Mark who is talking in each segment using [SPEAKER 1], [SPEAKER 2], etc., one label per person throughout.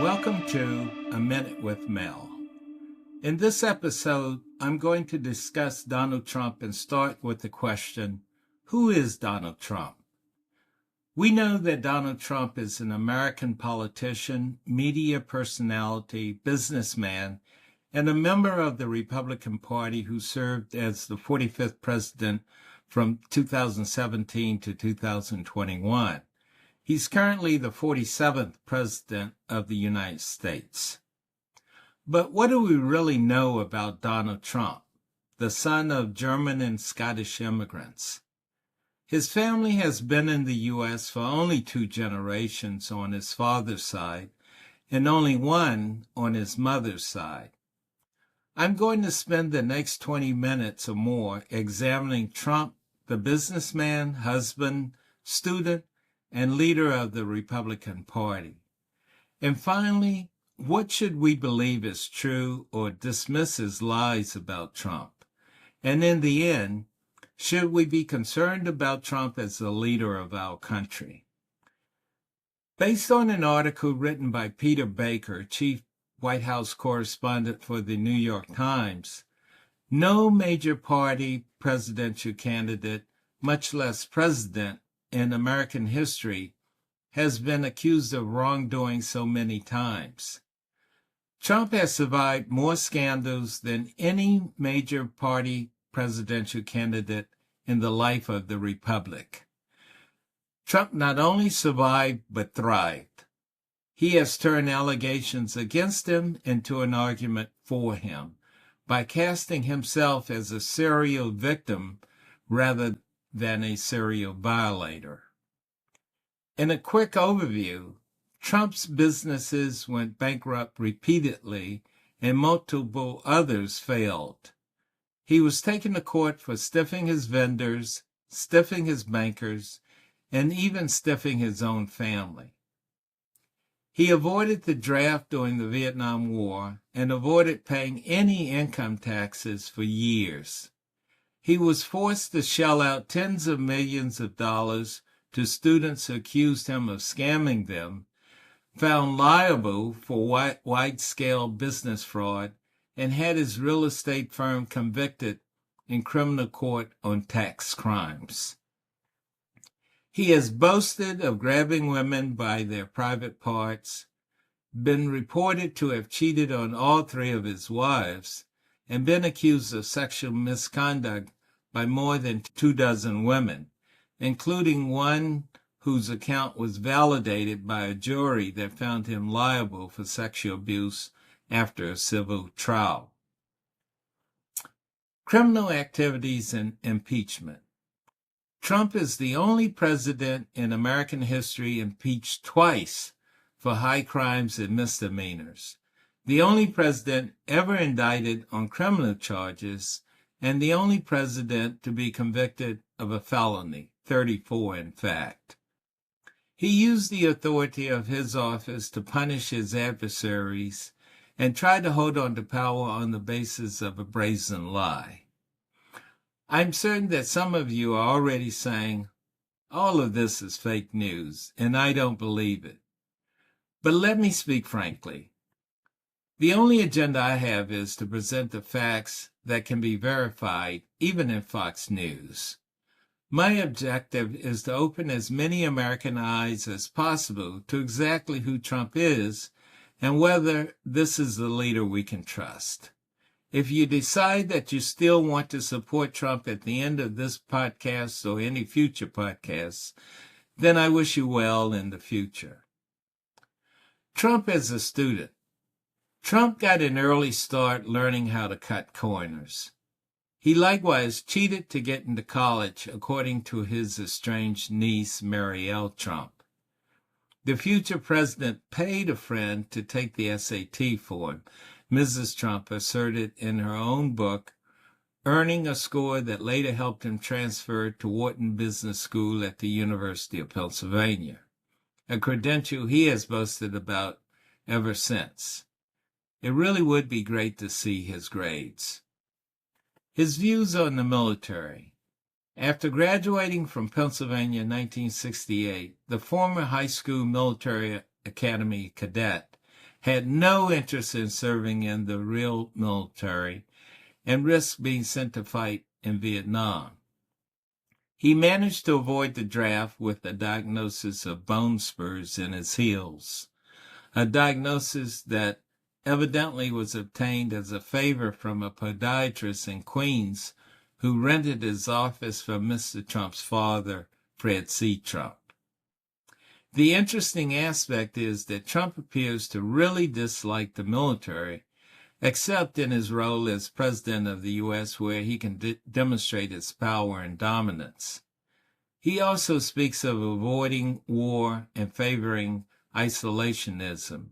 [SPEAKER 1] Welcome to A Minute with Mel. In this episode, I'm going to discuss Donald Trump and start with the question, who is Donald Trump? We know that Donald Trump is an American politician, media personality, businessman, and a member of the Republican Party who served as the 45th president from 2017 to 2021. He's currently the 47th president of the United States. But what do we really know about Donald Trump, the son of German and Scottish immigrants? His family has been in the U.S. for only 2 generations on his father's side and only 1 on his mother's side. I'm going to spend the next 20 minutes or more examining Trump, the businessman, husband, student, and leader of the Republican Party. And finally, what should we believe is true or dismiss as lies about Trump? And in the end, should we be concerned about Trump as the leader of our country? Based on an article written by Peter Baker, chief White House correspondent for the New York Times, no major party presidential candidate, much less president, in American history has been accused of wrongdoing so many times. Trump has survived more scandals than any major party presidential candidate in the life of the Republic. Trump not only survived but thrived. He has turned allegations against him into an argument for him by casting himself as a serial victim rather than a serial violator. In a quick overview, Trump's businesses went bankrupt repeatedly and multiple others failed. He was taken to court for stiffing his vendors, stiffing his bankers, and even stiffing his own family. He avoided the draft during the Vietnam War and avoided paying any income taxes for years. He was forced to shell out tens of millions of dollars to students who accused him of scamming them, found liable for wide-scale business fraud, and had his real estate firm convicted in criminal court on tax crimes. He has boasted of grabbing women by their private parts, been reported to have cheated on all 3 of his wives, and been accused of sexual misconduct by more than 24 women, including one whose account was validated by a jury that found him liable for sexual abuse after a civil trial. Criminal activities and impeachment. Trump is the only president in American history impeached twice for high crimes and misdemeanors, the only president ever indicted on criminal charges, and the only president to be convicted of a felony, 34 in fact. He used the authority of his office to punish his adversaries and tried to hold on to power on the basis of a brazen lie. I'm certain that some of you are already saying, all of this is fake news, and I don't believe it. But let me speak frankly. The only agenda I have is to present the facts that can be verified, even in Fox News. My objective is to open as many American eyes as possible to exactly who Trump is and whether this is the leader we can trust. If you decide that you still want to support Trump at the end of this podcast or any future podcasts, then I wish you well in the future. Trump as a student. Trump got an early start learning how to cut corners. He likewise cheated to get into college, according to his estranged niece, Marielle Trump. The future president paid a friend to take the SAT for him, Mrs. Trump asserted in her own book, earning a score that later helped him transfer to Wharton Business School at the University of Pennsylvania, a credential he has boasted about ever since. It really would be great to see his grades. His views on the military. After graduating from Pennsylvania in 1968, the former high school military academy cadet had no interest in serving in the real military, and risked being sent to fight in Vietnam. He managed to avoid the draft with a diagnosis of bone spurs in his heels, a diagnosis that evidently was obtained as a favor from a podiatrist in Queens who rented his office from Mr. Trump's father, Fred C. Trump. The interesting aspect is that Trump appears to really dislike the military, except in his role as president of the U.S., where he can demonstrate its power and dominance. He also speaks of avoiding war and favoring isolationism,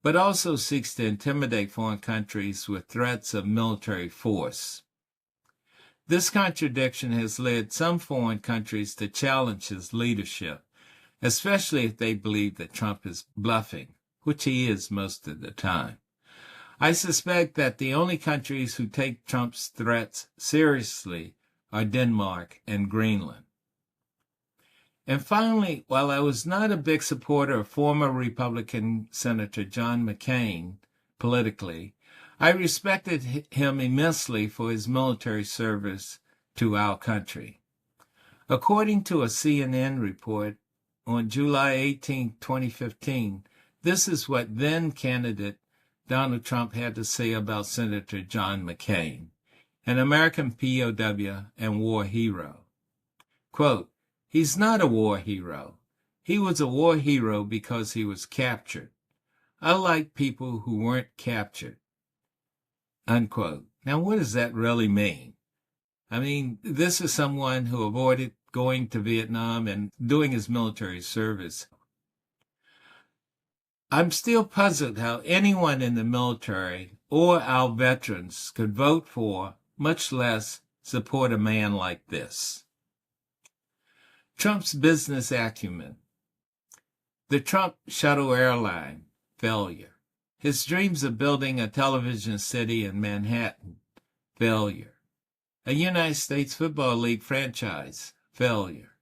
[SPEAKER 1] but also seeks to intimidate foreign countries with threats of military force. This contradiction has led some foreign countries to challenge his leadership, especially if they believe that Trump is bluffing, which he is most of the time. I suspect that the only countries who take Trump's threats seriously are Denmark and Greenland. And finally, while I was not a big supporter of former Republican Senator John McCain politically, I respected him immensely for his military service to our country. According to a CNN report on July 18, 2015, this is what then-candidate Donald Trump had to say about Senator John McCain, an American POW and war hero. Quote, "He's not a war hero. He was a war hero because he was captured. I like people who weren't captured." Unquote. Now, what does that really mean? I mean, this is someone who avoided going to Vietnam and doing his military service. I'm still puzzled how anyone in the military or our veterans could vote for, much less support a man like this. Trump's business acumen. The Trump shuttle airline failure. His dreams of building a television city in Manhattan failure. A United States Football League franchise failure.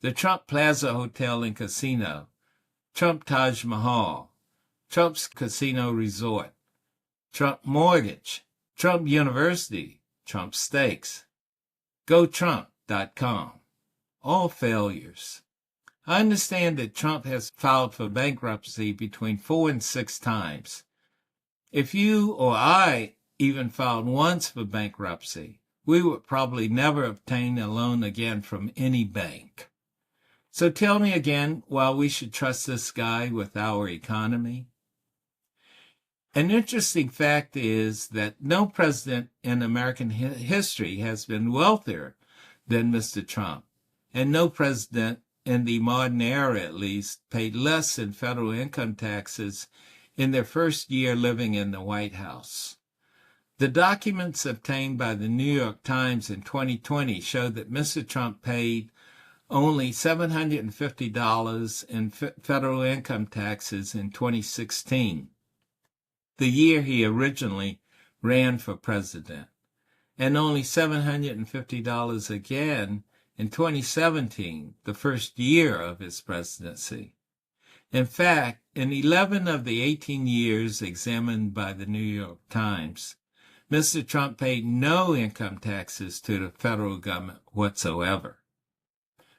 [SPEAKER 1] The Trump Plaza Hotel and Casino. Trump Taj Mahal. Trump's Casino Resort. Trump Mortgage. Trump University. Trump Steaks. GoTrump.com. All failures. I understand that Trump has filed for bankruptcy between 4 and 6 times. If you or I even filed once for bankruptcy, we would probably never obtain a loan again from any bank. So tell me again why we should trust this guy with our economy. An interesting fact is that no president in American history has been wealthier than Mr. Trump, and no president in the modern era, at least, paid less in federal income taxes in their first year living in the White House. The documents obtained by the New York Times in 2020 show that Mr. Trump paid only $750 in federal income taxes in 2016, the year he originally ran for president, and only $750 again in 2017, the first year of his presidency. In fact, in 11 of the 18 years examined by the New York Times, Mr. Trump paid no income taxes to the federal government whatsoever.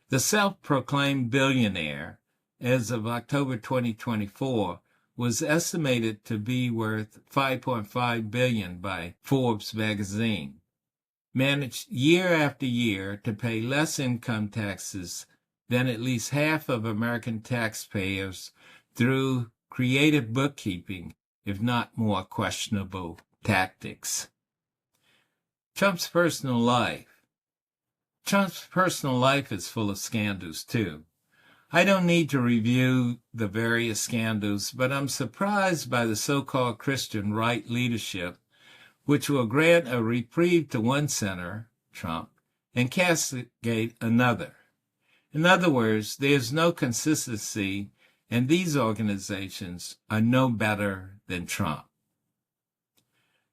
[SPEAKER 1] The self-proclaimed billionaire, as of October 2024, was estimated to be worth $5.5 billion by Forbes magazine, managed year after year to pay less income taxes than at least half of American taxpayers through creative bookkeeping, if not more questionable tactics. Trump's personal life. Trump's personal life is full of scandals, too. I don't need to review the various scandals, but I'm surprised by the so-called Christian right leadership, which will grant a reprieve to one senator, Trump, and castigate another. In other words, there's no consistency, and these organizations are no better than Trump.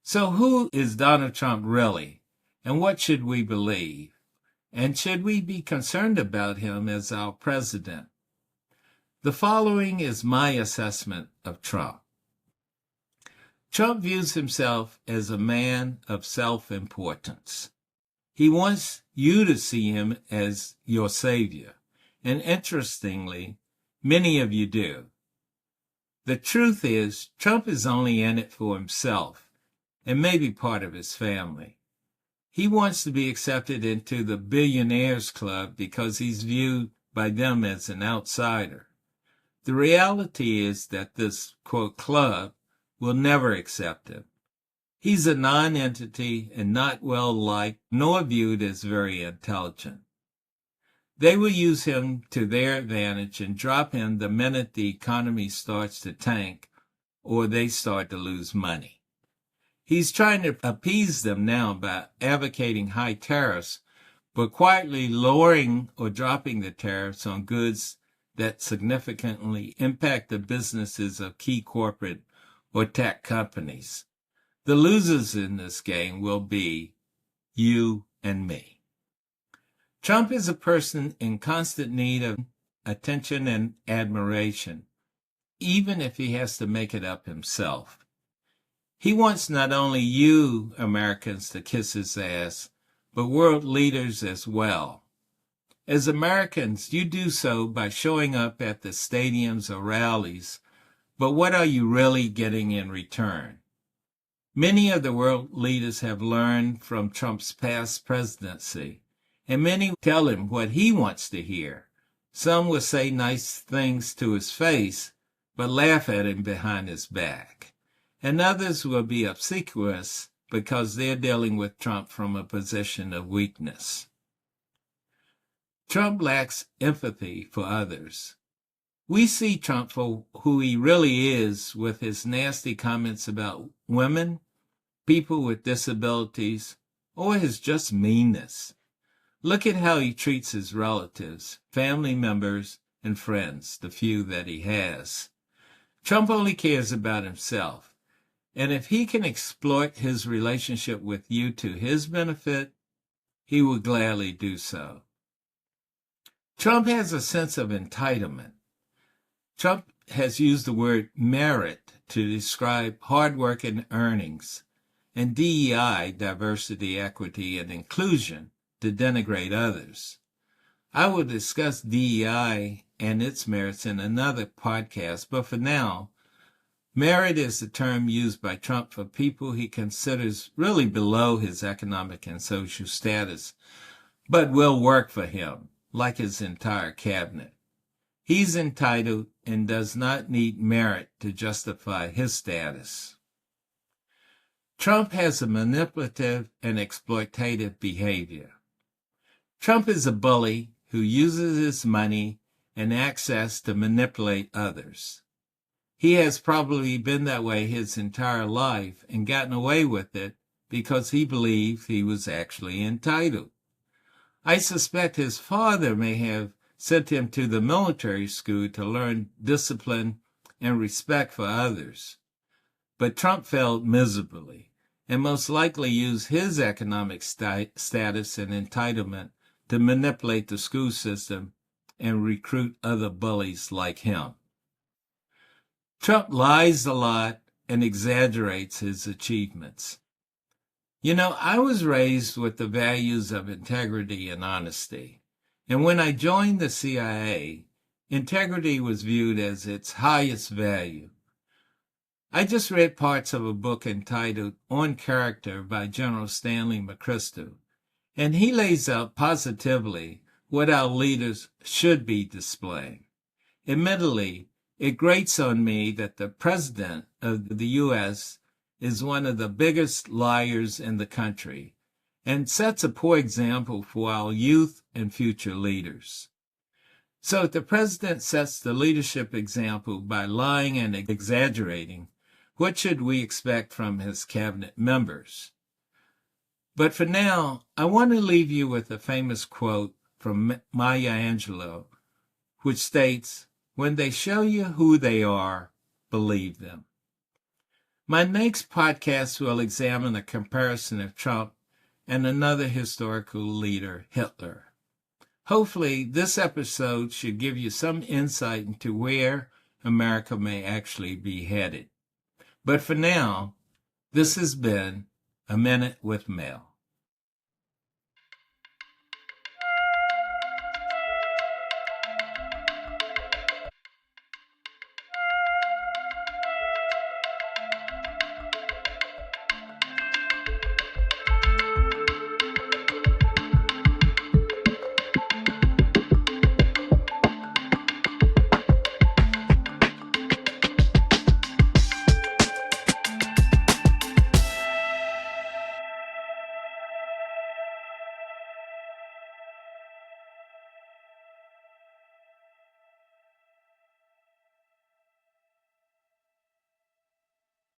[SPEAKER 1] So who is Donald Trump really, and what should we believe? And should we be concerned about him as our president? The following is my assessment of Trump. Trump views himself as a man of self-importance. He wants you to see him as your savior, and interestingly, many of you do. The truth is, Trump is only in it for himself, and maybe part of his family. He wants to be accepted into the billionaires club because he's viewed by them as an outsider. The reality is that this, quote, club will never accept him. He's a non-entity and not well-liked nor viewed as very intelligent. They will use him to their advantage and drop him the minute the economy starts to tank or they start to lose money. He's trying to appease them now by advocating high tariffs, but quietly lowering or dropping the tariffs on goods that significantly impact the businesses of key corporate or tech companies. The losers in this game will be you and me. Trump is a person in constant need of attention and admiration, even if he has to make it up himself. He wants not only you, Americans, to kiss his ass, but world leaders as well. As Americans, you do so by showing up at the stadiums or rallies, but what are you really getting in return? Many of the world leaders have learned from Trump's past presidency, and many tell him what he wants to hear. Some will say nice things to his face, but laugh at him behind his back. And others will be obsequious because they're dealing with Trump from a position of weakness. Trump lacks empathy for others. We see Trump for who he really is with his nasty comments about women, people with disabilities, or his just meanness. Look at how he treats his relatives, family members, and friends, the few that he has. Trump only cares about himself, and if he can exploit his relationship with you to his benefit, he will gladly do so. Trump has a sense of entitlement. Trump has used the word merit to describe hard work and earnings, and DEI, diversity, equity, and inclusion, to denigrate others. I will discuss DEI and its merits in another podcast, but for now, merit is the term used by Trump for people he considers really below his economic and social status, but will work for him, like his entire cabinet. He's entitled and does not need merit to justify his status. Trump has a manipulative and exploitative behavior. Trump is a bully who uses his money and access to manipulate others. He has probably been that way his entire life and gotten away with it because he believed he was actually entitled. I suspect his father may have sent him to the military school to learn discipline and respect for others. But Trump failed miserably and most likely used his economic status and entitlement to manipulate the school system and recruit other bullies like him. Trump lies a lot and exaggerates his achievements. You know, I was raised with the values of integrity and honesty. And when I joined the CIA, integrity was viewed as its highest value. I just read parts of a book entitled On Character by General Stanley McChrystal, and he lays out positively what our leaders should be displaying. Admittedly, it grates on me that the president of the U.S. is one of the biggest liars in the country and sets a poor example for our youth and future leaders. So if the president sets the leadership example by lying and exaggerating, what should we expect from his cabinet members? But for now, I want to leave you with a famous quote from Maya Angelou, which states, "When they show you who they are, believe them." My next podcast will examine a comparison of Trump and another historical leader, Hitler. Hopefully, this episode should give you some insight into where America may actually be headed. But for now, This has been A Minute with Mel.